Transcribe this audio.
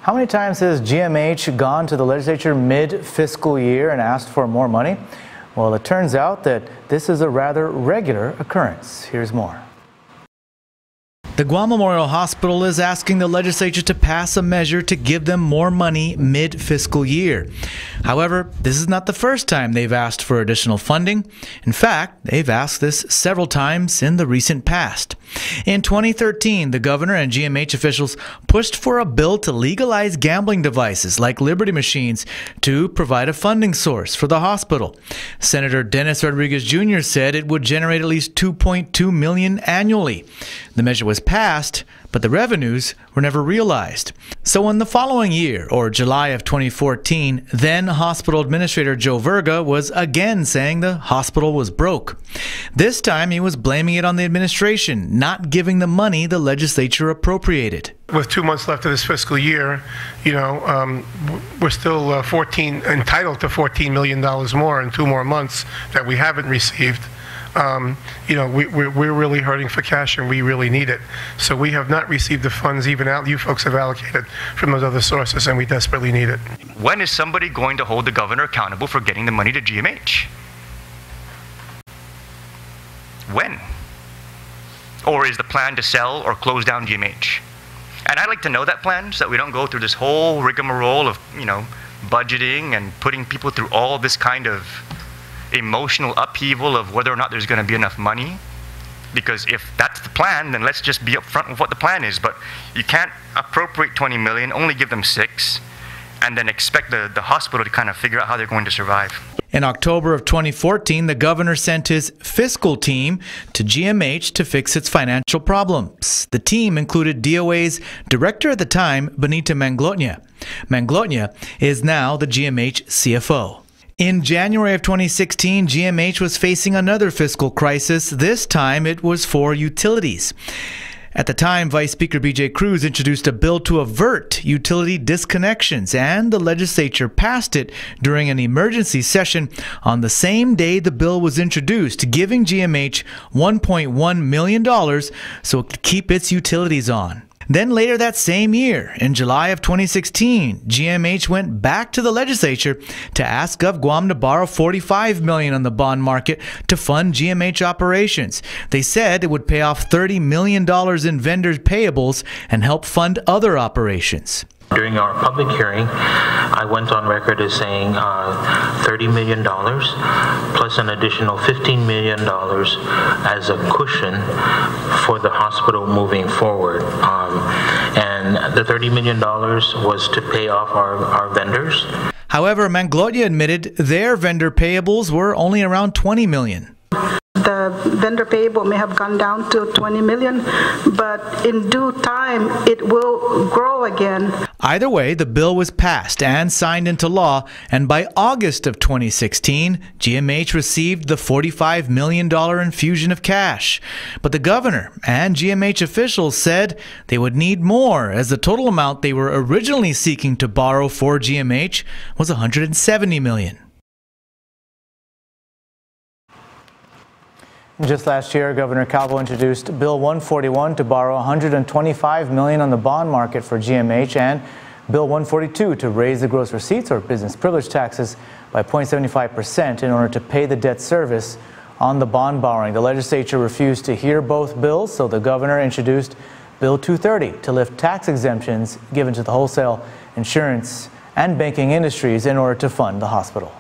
How many times has GMH gone to the legislature mid-fiscal year and asked for more money? Well, it turns out that this is a rather regular occurrence. Here's more. The Guam Memorial Hospital is asking the legislature to pass a measure to give them more money mid-fiscal year. However, this is not the first time they've asked for additional funding. In fact, they've asked this several times in the recent past. In 2013, the governor and GMH officials pushed for a bill to legalize gambling devices like Liberty machines to provide a funding source for the hospital. Senator Dennis Rodriguez Jr. said it would generate at least $2.2 million annually. The measure was passed, but the revenues were never realized. So in the following year, or July of 2014, then hospital administrator Joe Verga was again saying the hospital was broke. This time he was blaming it on the administration not giving the money the legislature appropriated. With 2 months left of this fiscal year, we're still entitled to $14 million more in 2 more months that we haven't received. We're really hurting for cash and we really need it. So we have not received the funds even out you folks have allocated from those other sources, and we desperately need it. When is somebody going to hold the governor accountable for getting the money to GMH? When? Or is the plan to sell or close down GMH? And I'd like to know that plan so that we don't go through this whole rigmarole of, budgeting and putting people through all this kind of emotional upheaval of whether or not there's going to be enough money. Because if that's the plan, then let's just be upfront with what the plan is. But you can't appropriate $20 million, only give them $6 million, and then expect the hospital to kind of figure out how they're going to survive. In October of 2014, the governor sent his fiscal team to GMH to fix its financial problems. The team included DOA's director at the time, Benita Manglotnya. Manglotnya is now the GMH CFO. In January of 2016, GMH was facing another fiscal crisis. This time it was for utilities. At the time, Vice Speaker B.J. Cruz introduced a bill to avert utility disconnections, and the legislature passed it during an emergency session on the same day the bill was introduced, giving GMH $1.1 million so it could keep its utilities on. Then later that same year, in July of 2016, GMH went back to the legislature to ask GovGuam to borrow $45 million on the bond market to fund GMH operations. They said it would pay off $30 million in vendors' payables and help fund other operations. During our public hearing, I went on record as saying $30 million plus an additional $15 million as a cushion for the hospital moving forward. And the $30 million was to pay off our vendors. However, Manglotnya admitted their vendor payables were only around $20 million. The vendor payable may have gone down to $20 million, but in due time, it will grow again. Either way, the bill was passed and signed into law, and by August of 2016, GMH received the $45 million infusion of cash. But the governor and GMH officials said they would need more, as the total amount they were originally seeking to borrow for GMH was $170 million. Just last year, Governor Calvo introduced Bill 141 to borrow $125 million on the bond market for GMH, and Bill 142 to raise the gross receipts or business privilege taxes by 0.75% in order to pay the debt service on the bond borrowing. The legislature refused to hear both bills, so the governor introduced Bill 230 to lift tax exemptions given to the wholesale, insurance, and banking industries in order to fund the hospital.